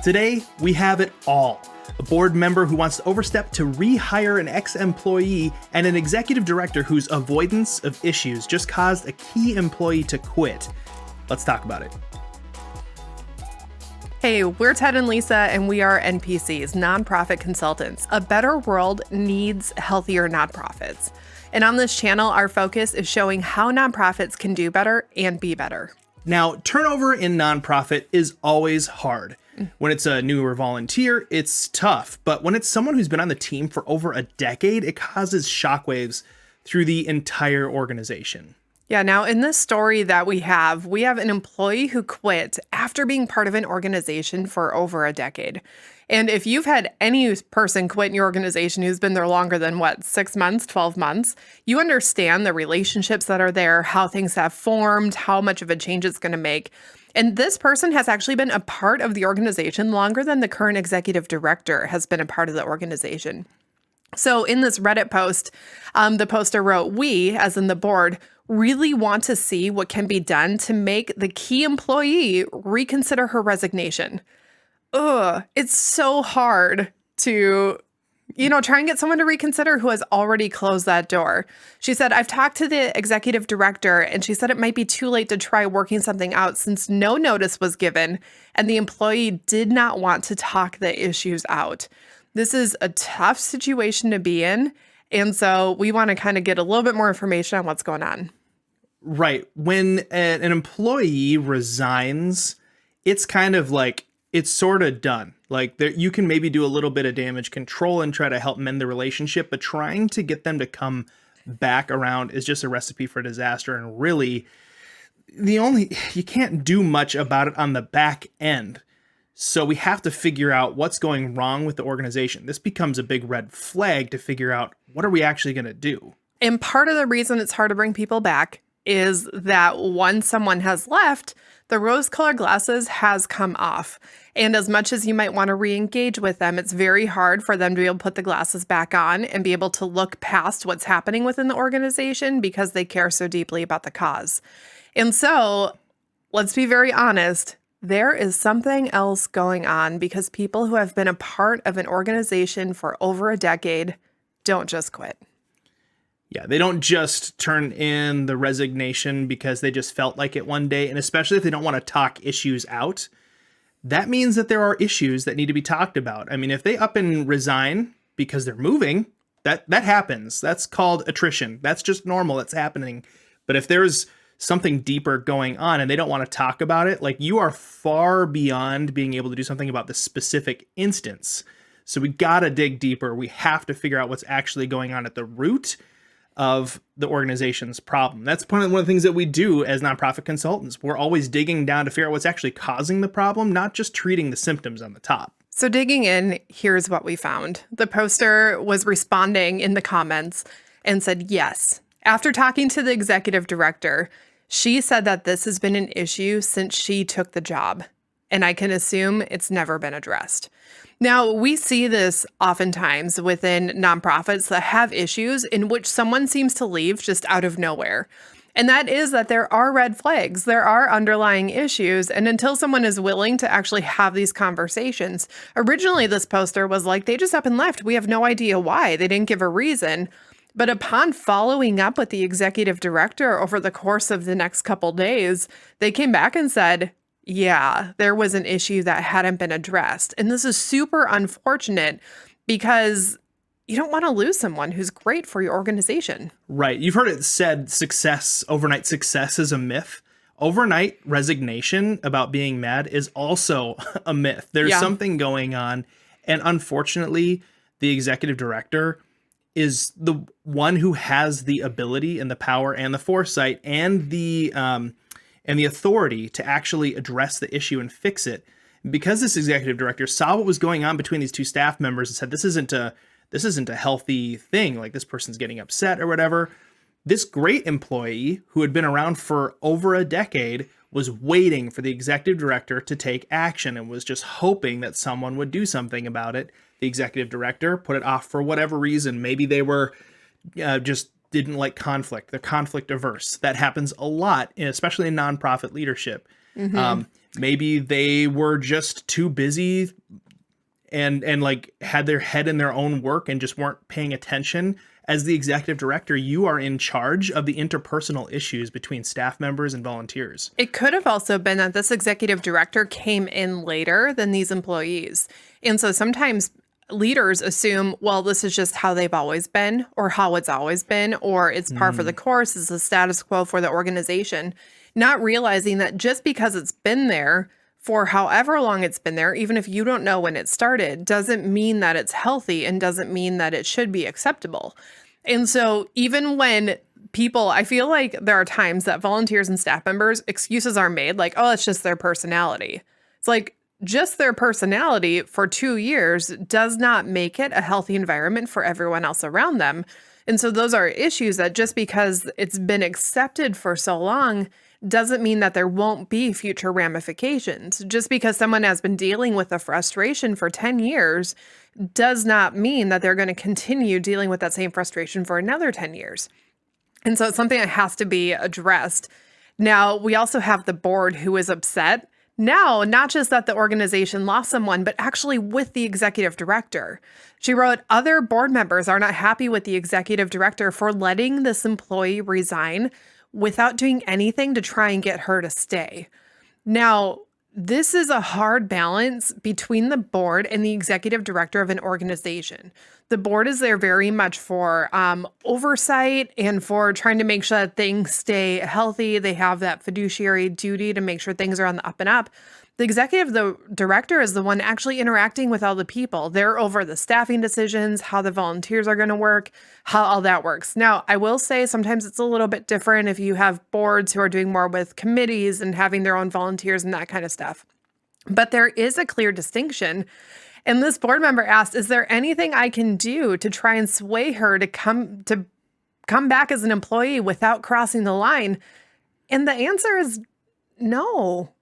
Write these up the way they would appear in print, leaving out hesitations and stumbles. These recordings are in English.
Today, we have it all. A board member who wants to overstep to rehire an ex-employee, and an executive director whose avoidance of issues just caused a key employee to quit. Let's talk about it. Hey, we're Ted and Lisa, and we are NPCs, nonprofit consultants. A better world needs healthier nonprofits. And on this channel, our focus is showing how nonprofits can do better and be better. Now, turnover in nonprofit is always hard. When it's a newer volunteer, it's tough. But when it's someone who's been on the team for over a decade, it causes shockwaves through the entire organization. Yeah, now in this story that we have an employee who quit after being part of an organization for over a decade. And if you've had any person quit in your organization who's been there longer than 6 months, 12 months, you understand the relationships that are there, how things have formed, how much of a change it's going to make. And this person has actually been a part of the organization longer than the current executive director has been a part of the organization. So in this Reddit post, the poster wrote, "We, as in the board, really want to see what can be done to make the key employee reconsider her resignation." It's so hard to, try and get someone to reconsider who has already closed that door. She said, "I've talked to the executive director, and she said it might be too late to try working something out since no notice was given, and the employee did not want to talk the issues out." This is a tough situation to be in, and so we want to kind of get a little bit more information on what's going on. Right. When an employee resigns, it's kind of like, it's sort of done. Like you can maybe do a little bit of damage control and try to help mend the relationship, but trying to get them to come back around is just a recipe for disaster. And really, you can't do much about it on the back end. So we have to figure out what's going wrong with the organization. This becomes a big red flag to figure out, what are we actually going to do? And part of the reason it's hard to bring people back is that once someone has left, the rose-colored glasses has come off. And as much as you might want to re-engage with them, it's very hard for them to be able to put the glasses back on and be able to look past what's happening within the organization because they care so deeply about the cause. And so, let's be very honest, there is something else going on because people who have been a part of an organization for over a decade don't just quit. Yeah, they don't just turn in the resignation because they just felt like it one day. And especially if they don't want to talk issues out, that means that there are issues that need to be talked about. I mean, if they up and resign because they're moving, that happens. That's called attrition. That's just normal. That's happening. But if there's something deeper going on and they don't want to talk about it, like, you are far beyond being able to do something about the specific instance. So we got to dig deeper. We have to figure out what's actually going on at the root of the organization's problem. That's one of the things that we do as nonprofit consultants. We're always digging down to figure out what's actually causing the problem, not just treating the symptoms on the top. So digging in, here's what we found. The poster was responding in the comments and said, yes. After talking to the executive director, she said that this has been an issue since she took the job, and I can assume it's never been addressed. Now, we see this oftentimes within nonprofits that have issues in which someone seems to leave just out of nowhere. And that is that there are red flags, there are underlying issues, and until someone is willing to actually have these conversations. Originally, this poster was like, they just up and left. We have no idea why. They didn't give a reason. But upon following up with the executive director over the course of the next couple days, they came back and said, yeah, there was an issue that hadn't been addressed. And this is super unfortunate because you don't want to lose someone who's great for your organization. Right. You've heard it said overnight success is a myth. Overnight resignation about being mad is also a myth. There's something going on. And unfortunately, the executive director is the one who has the ability and the power and the foresight and the authority to actually address the issue and fix it. Because this executive director saw what was going on between these two staff members and said, this isn't a healthy thing. Like, this person's getting upset or whatever. This great employee who had been around for over a decade was waiting for the executive director to take action and was just hoping that someone would do something about it. The executive director put it off for whatever reason. Maybe they were just didn't like conflict. They're conflict averse. That happens a lot, especially in nonprofit leadership. Mm-hmm. Maybe they were just too busy and like had their head in their own work and just weren't paying attention. As the executive director, you are in charge of the interpersonal issues between staff members and volunteers. It could have also been that this executive director came in later than these employees. And so sometimes leaders assume, well, this is just how they've always been, or how it's always been, or it's par for the course, it's the status quo for the organization, not realizing that just because it's been there for however long it's been there, even if you don't know when it started, doesn't mean that it's healthy and doesn't mean that it should be acceptable. And so even when people, I feel like there are times that volunteers and staff members, excuses are made like, oh, it's just their personality. It's like, just their personality for 2 years does not make it a healthy environment for everyone else around them. And so those are issues that just because it's been accepted for so long doesn't mean that there won't be future ramifications. Just because someone has been dealing with a frustration for 10 years does not mean that they're going to continue dealing with that same frustration for another 10 years. And so it's something that has to be addressed. Now, we also have the board who is upset. Now, not just that the organization lost someone, but actually with the executive director. She wrote, other board members are not happy with the executive director for letting this employee resign without doing anything to try and get her to stay. Now, this is a hard balance between the board and the executive director of an organization. The board is there very much for oversight and for trying to make sure that things stay healthy. They have that fiduciary duty to make sure things are on the up and up. The executive director is the one actually interacting with all the people. They're over the staffing decisions, how the volunteers are going to work, how all that works. Now, I will say sometimes it's a little bit different if you have boards who are doing more with committees and having their own volunteers and that kind of stuff. But there is a clear distinction. And this board member asked, is there anything I can do to try and sway her to come back as an employee without crossing the line? And the answer is no.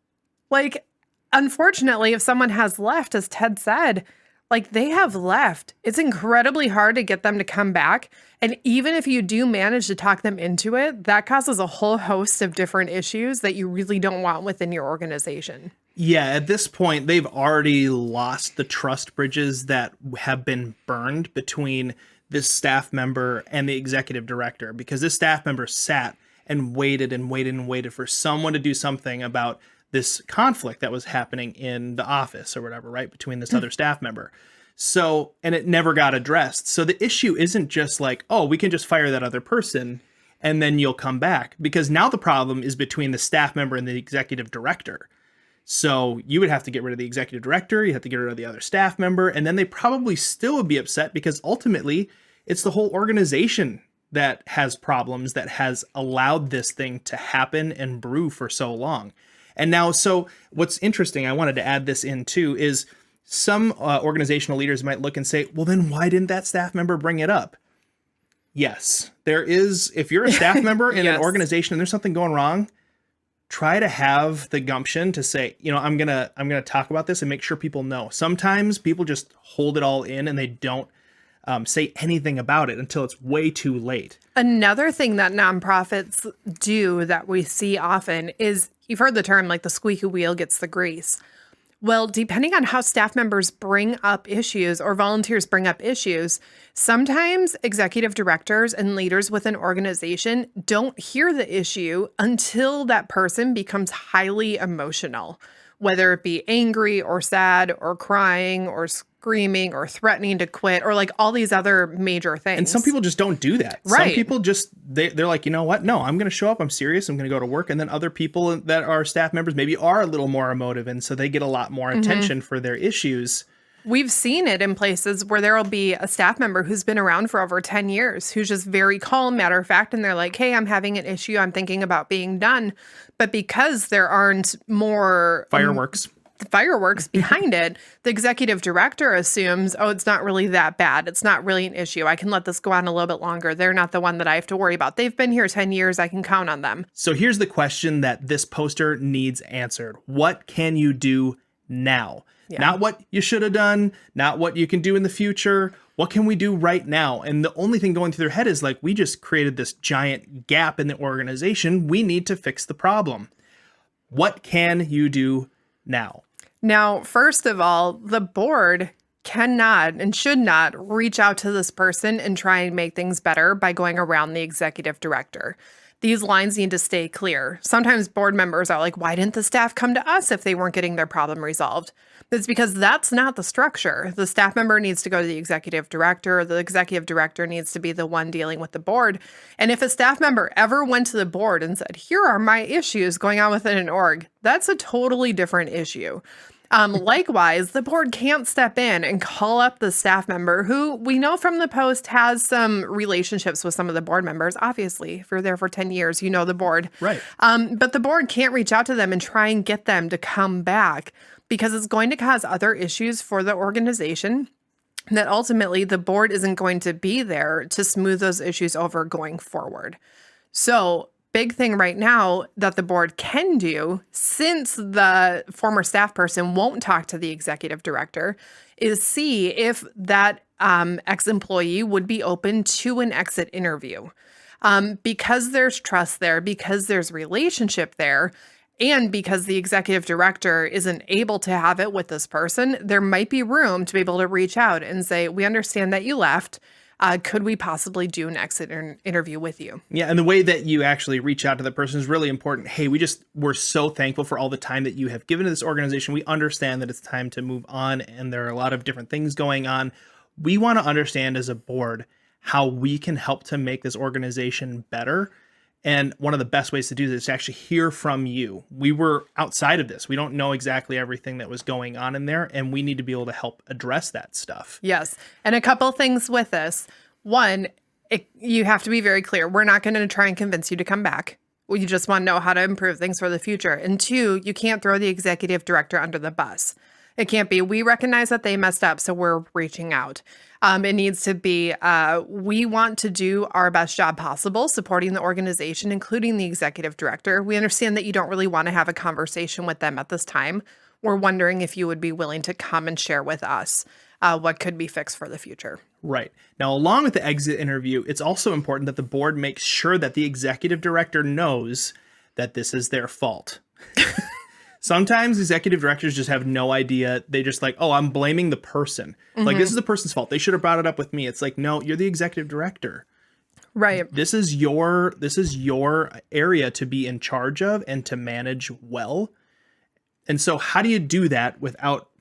Like, unfortunately, if someone has left, as Ted said, like they have left. It's incredibly hard to get them to come back. And even if you do manage to talk them into it, that causes a whole host of different issues that you really don't want within your organization. Yeah, at this point, they've already lost the trust bridges that have been burned between this staff member and the executive director, because this staff member sat and waited and waited and waited for someone to do something about this conflict that was happening in the office or whatever, right, between this other staff member. So, and it never got addressed. So the issue isn't just like, oh, we can just fire that other person and then you'll come back, because now the problem is between the staff member and the executive director. So you would have to get rid of the executive director, you have to get rid of the other staff member, and then they probably still would be upset because ultimately it's the whole organization that has problems, that has allowed this thing to happen and brew for so long. And now, so what's interesting, I wanted to add this in too, is some organizational leaders might look and say, well, then why didn't that staff member bring it up? Yes, there is. If you're a staff member in an organization and there's something going wrong, try to have the gumption to say, you know, I'm gonna talk about this and make sure people know. Sometimes people just hold it all in and they don't say anything about it until it's way too late. Another thing that nonprofits do that we see often is, you've heard the term like the squeaky wheel gets the grease. Well, depending on how staff members bring up issues or volunteers bring up issues, sometimes executive directors and leaders with an organization don't hear the issue until that person becomes highly emotional, whether it be angry or sad or crying or screaming or threatening to quit or like all these other major things. And some people just don't do that. Right. Some people just, they're like, you know what? No, I'm going to show up. I'm serious. I'm going to go to work. And then other people that are staff members maybe are a little more emotive. And so they get a lot more attention for their issues. We've seen it in places where there will be a staff member who's been around for over 10 years, who's just very calm, matter of fact, and they're like, hey, I'm having an issue. I'm thinking about being done. But because there aren't more Fireworks behind it, the executive director assumes, oh, it's not really that bad. It's not really an issue. I can let this go on a little bit longer. They're not the one that I have to worry about. They've been here 10 years. I can count on them. So here's the question that this poster needs answered. What can you do now? Yeah. Not what you should have done, not what you can do in the future. What can we do right now? And the only thing going through their head is like, we just created this giant gap in the organization. We need to fix the problem. What can you do now? Now, first of all, the board cannot and should not reach out to this person and try and make things better by going around the executive director. These lines need to stay clear. Sometimes board members are like, why didn't the staff come to us if they weren't getting their problem resolved? It's because that's not the structure. The staff member needs to go to the executive director. Or the executive director needs to be the one dealing with the board. And if a staff member ever went to the board and said, here are my issues going on within an org, that's a totally different issue. Likewise, the board can't step in and call up the staff member who we know from the post has some relationships with some of the board members. Obviously, if you're there for 10 years, you know the board. Right. But the board can't reach out to them and try and get them to come back because it's going to cause other issues for the organization that ultimately the board isn't going to be there to smooth those issues over going forward. So big thing right now that the board can do, since the former staff person won't talk to the executive director, is see if that ex-employee would be open to an exit interview. Because there's trust there, because there's relationship there, and because the executive director isn't able to have it with this person, there might be room to be able to reach out and say, we understand that you left. Could we possibly do an exit interview with you? Yeah, and the way that you actually reach out to the person is really important. Hey, we're so thankful for all the time that you have given to this organization. We understand that it's time to move on, and there are a lot of different things going on. We want to understand as a board how we can help to make this organization better. And one of the best ways to do this is to actually hear from you. We were outside of this. We don't know exactly everything that was going on in there, and we need to be able to help address that stuff. Yes. And a couple things with this. One, you have to be very clear. We're not going to try and convince you to come back. We just want to know how to improve things for the future. And two, you can't throw the executive director under the bus. It can't be, we recognize that they messed up, so we're reaching out. It needs to be, we want to do our best job possible supporting the organization, including the executive director. We understand that you don't really want to have a conversation with them at this time. We're wondering if you would be willing to come and share with us what could be fixed for the future. Right. Now, along with the exit interview, it's also important that the board makes sure that the executive director knows that this is their fault. Sometimes executive directors just have no idea. They just like, oh, I'm blaming the person. Mm-hmm. Like, this is the person's fault. They should have brought it up with me. It's like, no, you're the executive director. Right. This is your area to be in charge of and to manage well. And so how do you do that without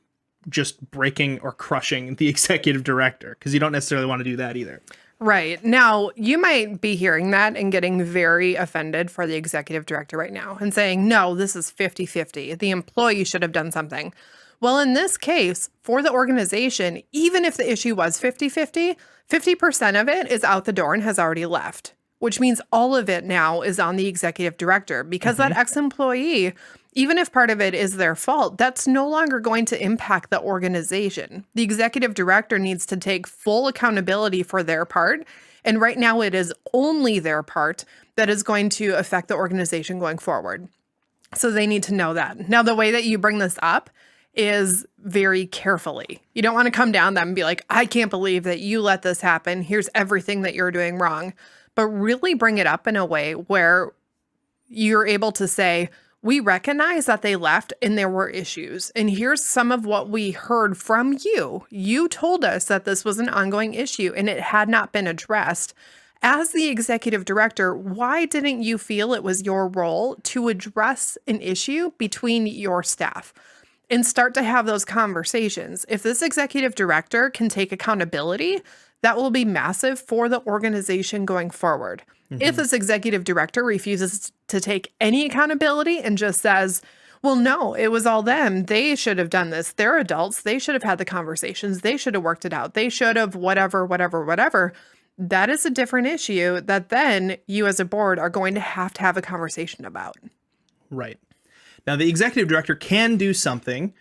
just breaking or crushing the executive director? Because you don't necessarily want to do that either. Right. Now, you might be hearing that and getting very offended for the executive director right now and saying, no, this is 50-50. The employee should have done something. Well, in this case, for the organization, even if the issue was 50-50, 50% of it is out the door and has already left, which means all of it now is on the executive director because that ex-employee, even if part of it is their fault, that's no longer going to impact the organization. The executive director needs to take full accountability for their part. And right now it is only their part that is going to affect the organization going forward. So they need to know that. Now, the way that you bring this up is very carefully. You don't want to come down them and be like, I can't believe that you let this happen. Here's everything that you're doing wrong. But really bring it up in a way where you're able to say, we recognize that they left and there were issues. And here's some of what we heard from you. You told us that this was an ongoing issue and it had not been addressed. As the executive director, why didn't you feel it was your role to address an issue between your staff? And start to have those conversations. If this executive director can take accountability, that will be massive for the organization going forward. If this executive director refuses to take any accountability and just says, well, no, it was all them. They should have done this. They're adults. They should have had the conversations. They should have worked it out. They should have whatever. That is a different issue that then you as a board are going to have a conversation about. Right. Now, the executive director can do something.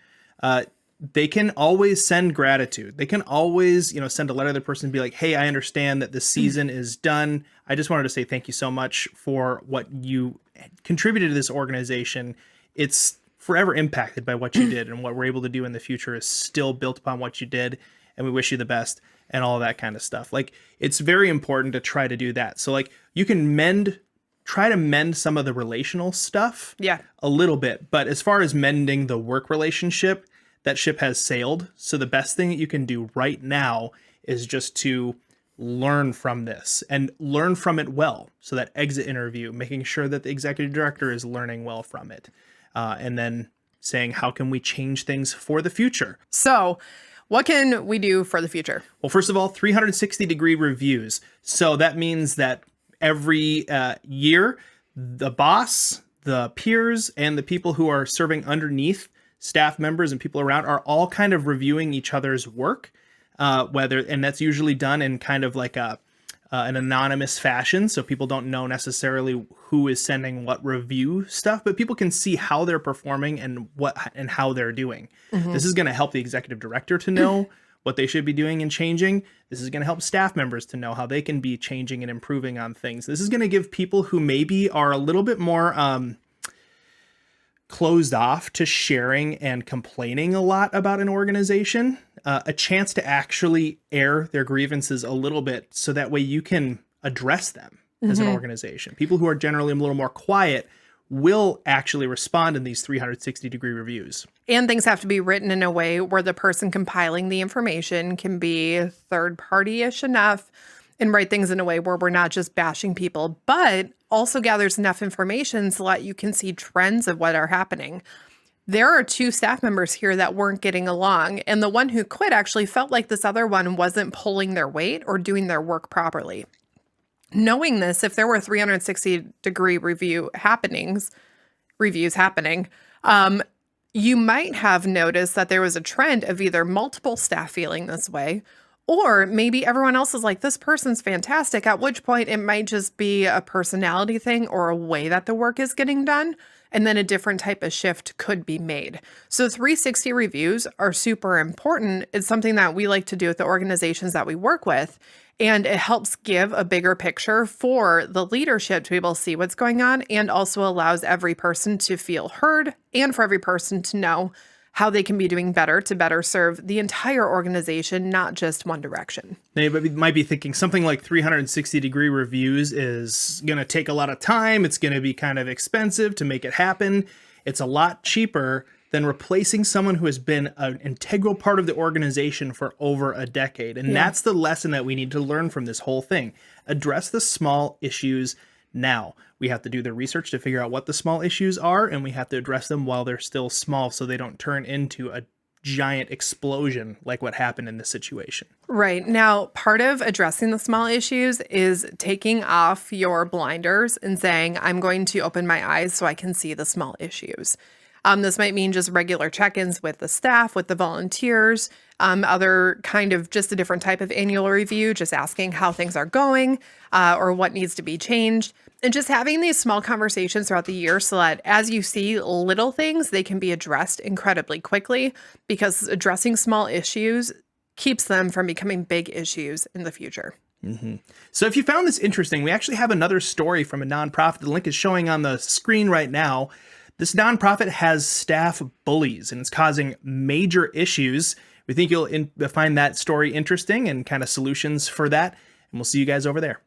They can always send gratitude. They can always, send a letter to the person and be like, hey, I understand that this season is done. I just wanted to say thank you so much for what you contributed to this organization. It's forever impacted by what you did, and what we're able to do in the future is still built upon what you did, and we wish you the best and all of that kind of stuff. Like, it's very important to try to do that. So like, you can mend try to mend some of the relational stuff a little bit. But as far as mending the work relationship, that ship has sailed. So the best thing that you can do right now is just to learn from this and learn from it well. So that exit interview, making sure that the executive director is learning well from it. And then saying, how can we change things for the future? So what can we do for the future? Well, first of all, 360-degree reviews. So that means that every year, the boss, the peers, and the people who are serving underneath staff members and people around are all kind of reviewing each other's work. And that's usually done in kind of like an anonymous fashion, so people don't know necessarily who is sending what review stuff, but people can see how they're performing and how they're doing. This is going to help the executive director to know what they should be doing and changing. This is going to help staff members to know how they can be changing and improving on things. This is going to give people who maybe are a little bit more closed off to sharing and complaining a lot about an organization, a chance to actually air their grievances a little bit, so that way you can address them as an organization. People who are generally a little more quiet will actually respond in these 360-degree reviews. And things have to be written in a way where the person compiling the information can be third-party-ish enough and write things in a way where we're not just bashing people, but also gathers enough information so that you can see trends of what are happening. There are 2 staff members here that weren't getting along, and the one who quit actually felt like this other one wasn't pulling their weight or doing their work properly. Knowing this, if there were 360-degree reviews happening, you might have noticed that there was a trend of either multiple staff feeling this way, or maybe everyone else is like, this person's fantastic, at which point it might just be a personality thing or a way that the work is getting done, and then a different type of shift could be made. So 360 reviews are super important. It's something that we like to do with the organizations that we work with, and it helps give a bigger picture for the leadership to be able to see what's going on, and also allows every person to feel heard and for every person to know how they can be doing better to better serve the entire organization, not just one direction. Now, you might be thinking something like 360-degree reviews is going to take a lot of time. It's going to be kind of expensive to make it happen. It's a lot cheaper than replacing someone who has been an integral part of the organization for over a decade. And that's the lesson that we need to learn from this whole thing. Address the small issues now. We have to do the research to figure out what the small issues are, and we have to address them while they're still small so they don't turn into a giant explosion like what happened in this situation. Right. Now, part of addressing the small issues is taking off your blinders and saying, I'm going to open my eyes so I can see the small issues. This might mean just regular check-ins with the staff, with the volunteers, other kind of just a different type of annual review, just asking how things are going or what needs to be changed. And just having these small conversations throughout the year so that as you see little things, they can be addressed incredibly quickly, because addressing small issues keeps them from becoming big issues in the future. So if you found this interesting, we actually have another story from a nonprofit. The link is showing on the screen right now. This nonprofit has staff bullies, and it's causing major issues. We think you'll find that story interesting and kind of solutions for that. And we'll see you guys over there.